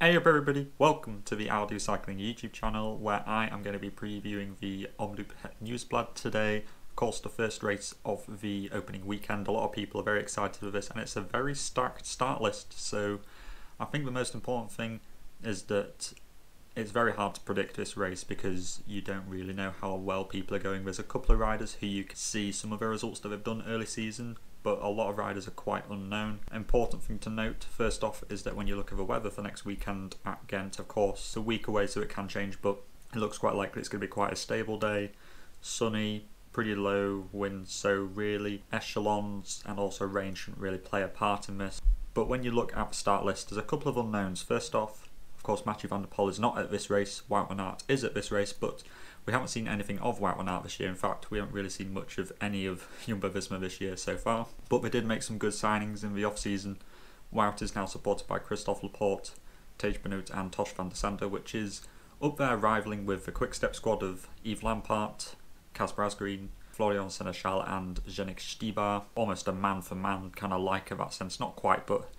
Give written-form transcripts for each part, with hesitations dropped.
Hey up everybody, welcome to the I'll Do Cycling YouTube channel where I am going to be previewing the Omloop Nieuwsblad today. Of course, the first race of the opening weekend. A lot of people are very excited for this and it's a very stacked start list. So I think the most important thing is that it's very hard to predict this race because you don't really know how well people are going. There's a couple of riders who you can see some of the results that they've done early season, but a lot of riders are quite unknown. Important thing to note, first off, is that when you look at the weather for next weekend at Ghent, of course, it's a week away so it can change, but it looks quite likely it's going to be quite a stable day, sunny, pretty low winds, so really echelons and also rain shouldn't really play a part in this. But when you look at the start list, there's a couple of unknowns. First off, of course, Mathieu van der Poel is not at this race, Wout van Aert is at this race, but we haven't seen anything of Wout van Aert this year. In fact, we haven't really seen much of any of Jumbo-Visma this year so far. But they did make some good signings in the off-season. Wout is now supported by Christophe Laporte, Tej Benoot and Tosh van der Sande, which is up there rivaling with the quick-step squad of Yves Lampaert, Casper Asgreen, Florian Seneschal and Yannick Stibar. Almost a man-for-man kind of like in that sense. Not quite, but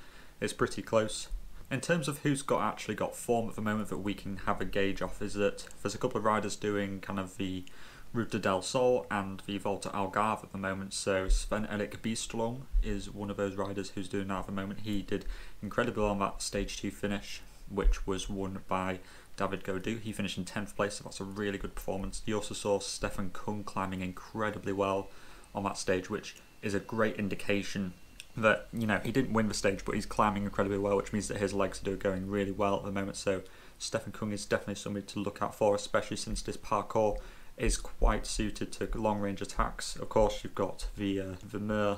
it's pretty close. In terms of who's actually got form at the moment that we can have a gauge off, is that there's a couple of riders doing kind of the Ruta del Sol and the Volta Algarve at the moment. So Sven-Erik Byström is one of those riders who's doing that at the moment. He did incredibly well on that stage 2 finish, which was won by David Gaudu. He finished in 10th place, so that's a really good performance. You also saw Stefan Kung climbing incredibly well on that stage, which is a great indication that, you know, he didn't win the stage, but he's climbing incredibly well, which means that his legs are going really well at the moment. So Stefan Kung is definitely somebody to look out for, especially since this parkour is quite suited to long-range attacks. Of course, you've got the Mur,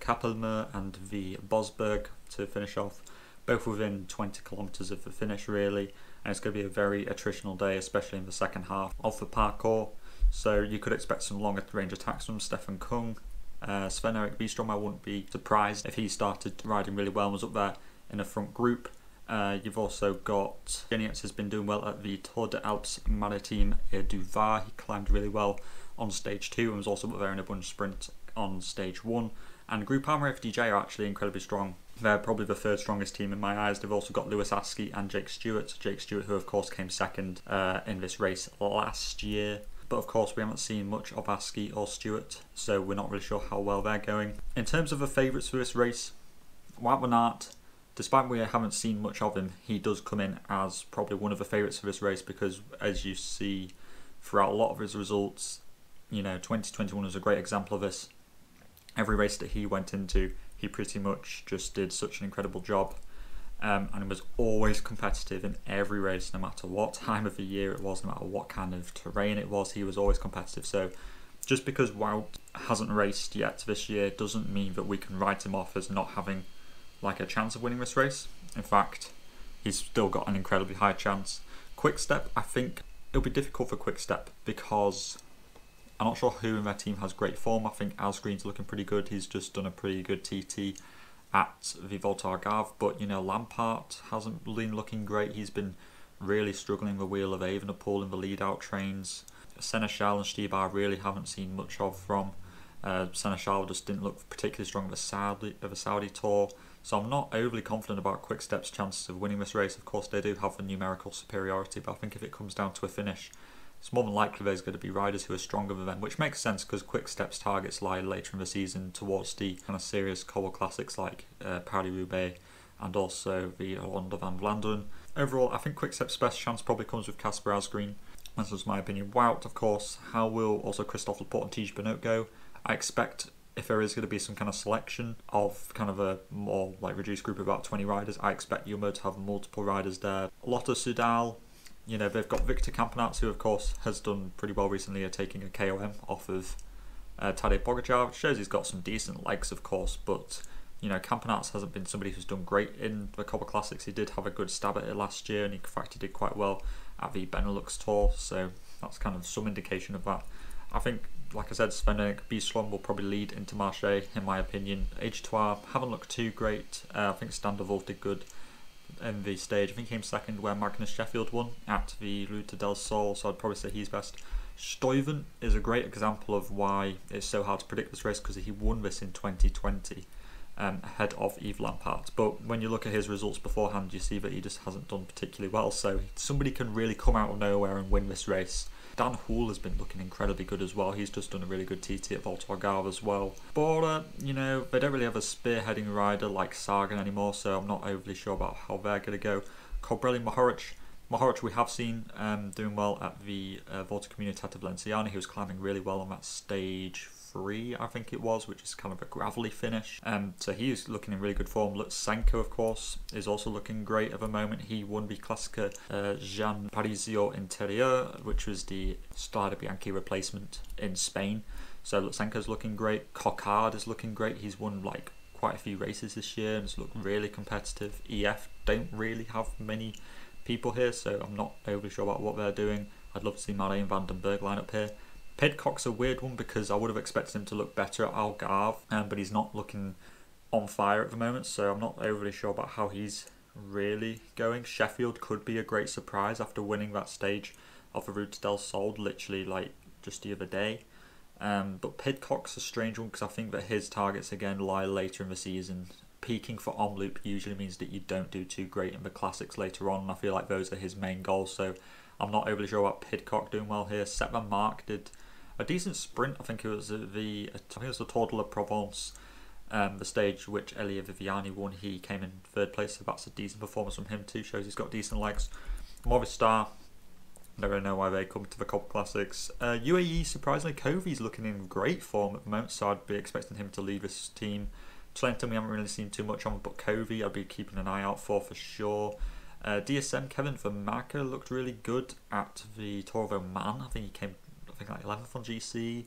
Kappelmer and the Bosberg to finish off, both within 20 kilometres of the finish, really. And it's going to be a very attritional day, especially in the second half of the parkour. So you could expect some longer range attacks from Stefan Kung. Sven-Erik Byström, I wouldn't be surprised if he started riding really well and was up there in the front group. You've also got Genietz has been doing well at the Tour de Alpes Maritime du Var. He climbed really well on stage 2 and was also up there in a bunch sprint on stage 1. And Groupama FDJ are actually incredibly strong. They're probably the third strongest team in my eyes. They've also got Lewis Askey and Jake Stewart. Jake Stewart, who of course came second in this race last year. But of course we haven't seen much of Askey or Stewart, so we're not really sure how well they're going. In terms of the favourites for this race, Wout van Aert, despite we haven't seen much of him, he does come in as probably one of the favourites for this race because, as you see throughout a lot of his results, you know, 2021 is a great example of this. Every race that he went into, he pretty much just did such an incredible job. And was always competitive in every race, no matter what time of the year it was, no matter what kind of terrain it was, he was always competitive. So just because Wout hasn't raced yet this year doesn't mean that we can write him off as not having like a chance of winning this race. In fact, he's still got an incredibly high chance. Quick-Step, I think it'll be difficult for Quick-Step because I'm not sure who in their team has great form. I think Asgreen's looking pretty good. He's just done a pretty good TT at the Volta Algarve, but you know, Lampaert hasn't been looking great. He's been really struggling the wheel of Evenepoel in the lead-out trains. Seneschal and Stibar really haven't seen much of from. Seneschal just didn't look particularly strong of a Saudi tour, so I'm not overly confident about Quick-Step's chances of winning this race. Of course, they do have a numerical superiority, but I think if it comes down to a finish, it's more than likely there's going to be riders who are stronger than them, which makes sense because Quick-Step's targets lie later in the season towards the kind of serious cobble classics like Paris-Roubaix and also the Ronde van Vlaanderen. Overall, I think Quick-Step's best chance probably comes with Casper Asgreen. That's just my opinion. Wout, of course. How will also Christophe Laporte and Tej Benoot go? I expect if there is going to be some kind of selection of kind of a more like reduced group of about 20 riders, I expect Jumbo to have multiple riders there. Lotto Soudal, you know, they've got Victor Kampenaerts, who of course has done pretty well recently, taking a KOM off of Tadej Pogacar, which shows he's got some decent legs, of course, but you know, Kampenaerts hasn't been somebody who's done great in the Cobble Classics. He did have a good stab at it last year, and in fact he did quite well at the Benelux Tour, so that's kind of some indication of that. I think, like I said, Sven-Erik Byström will probably lead into Marseille, in my opinion. H2R haven't looked too great. I think Standerwolf did good in the stage. I think he came second where Magnus Sheffield won at the Ruta del Sol, so I'd probably say he's best. Stuyven is a great example of why it's so hard to predict this race because he won this in 2020. ahead of Yves Lampaert. But when you look at his results beforehand, you see that he just hasn't done particularly well. So somebody can really come out of nowhere and win this race. Dan Hull has been looking incredibly good as well. He's just done a really good TT at Volta ao Algarve as well. But, you know, they don't really have a spearheading rider like Sagan anymore, so I'm not overly sure about how they're going to go. Colbrelli Mohoric we have seen doing well at the Volta Comunitat Valenciana. He was climbing really well on that stage 3, I think it was, which is kind of a gravelly finish. So he is looking in really good form. Lutsenko, of course, is also looking great at the moment. He won the Classica Jean Parisio Interior, which was the Strade Bianchi replacement in Spain. So Lutsenko's looking great. Coquard is looking great. He's won like quite a few races this year and it's looked really competitive. EF don't really have many people here, so I'm not overly sure about what they're doing. I'd love to see Marijn van den Berg line up here. Pidcock's a weird one because I would have expected him to look better at Algarve, but he's not looking on fire at the moment, so I'm not overly sure about how he's really going. Sheffield could be a great surprise after winning that stage of the Route del Sol literally like just the other day. But Pidcock's a strange one because I think that his targets again lie later in the season. Peaking for Omloop usually means that you don't do too great in the classics later on, and I feel like those are his main goals, so I'm not overly sure about Pidcock doing well here. Sepp van Mark did a decent sprint. I think it was the Tour de la Provence, the stage which Elia Viviani won. He came in 3rd place, so that's a decent performance from him too. Shows he's got decent legs. Movistar, I don't really know why they come to the Copa Classics. UAE, surprisingly, Kovi's looking in great form at the moment, so I'd be expecting him to lead this team. Trenton we haven't really seen too much on, but Covey I'd be keeping an eye out for sure. DSM Kevin Vermaker looked really good at the Tour of Oman. I think he came like 11th on GC.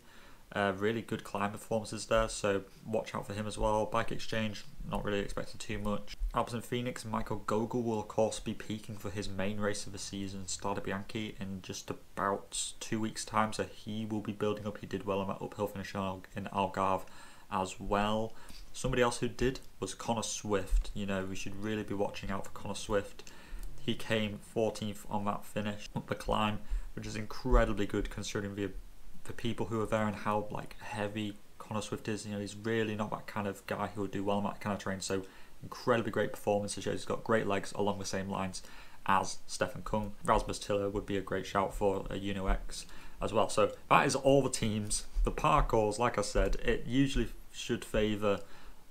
Really good climb performances there, so watch out for him as well. Bike Exchange, not really expecting too much. Alpes and Phoenix, Michael Gogol will of course be peaking for his main race of the season, Strade Bianchi, in just about 2 weeks time, so he will be building up. He did well on that uphill finish in Algarve as well. Somebody else who did was Connor Swift. You know, we should really be watching out for Connor Swift. He came 14th on that finish up the climb, which is incredibly good considering the people who are there and how like heavy Connor Swift is. You know, he's really not that kind of guy who would do well on that kind of terrain. So incredibly great performance. It shows he's got great legs along the same lines as Stefan Kung. Rasmus Tiller would be a great shout for a Uno X as well. So that is all the teams. The parcours, like I said, it usually should favour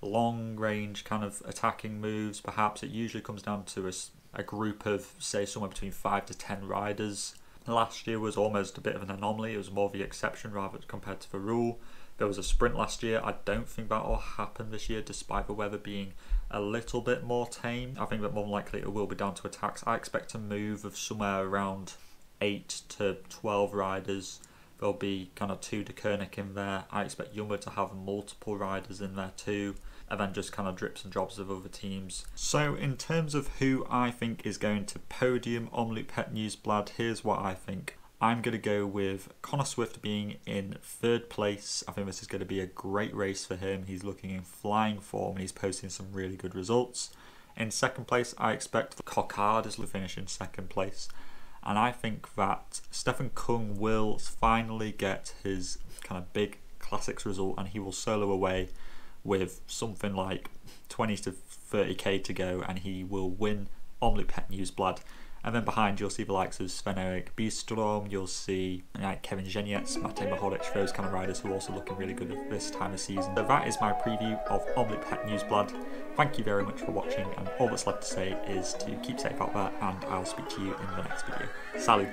long range kind of attacking moves. Perhaps it usually comes down to a group of say somewhere between 5 to 10 riders. Last year was almost a bit of an anomaly. It was more the exception rather compared to the rule. There was a sprint last year. I don't think that will happen this year despite the weather being a little bit more tame. I think that more than likely it will be down to attacks. I expect a move of somewhere around 8 to 12 riders. There'll be kind of 2 De Koenig in there. I expect Jumbo to have multiple riders in there too, and then just kind of drips and drops of other teams. So in terms of who I think is going to podium Omloop Het Nieuwsblad, here's what I think. I'm going to go with Connor Swift being in 3rd place. I think this is going to be a great race for him. He's looking in flying form and he's posting some really good results. In 2nd place, I expect Coquard is to finish in 2nd place. And I think that Stefan Kung will finally get his kind of big classics result and he will solo away with something like 20 to 30k to go and he will win Omloop Het Nieuwsblad. And then behind you'll see the likes of Sven-Erik Byström, you'll see like Kevin Genietz, Matej Mohoric, those kind of riders who are also looking really good at this time of season. So that is my preview of Omloop Het Nieuwsblad. Thank you very much for watching and all that's left to say is to keep safe out there and I'll speak to you in the next video. Salut!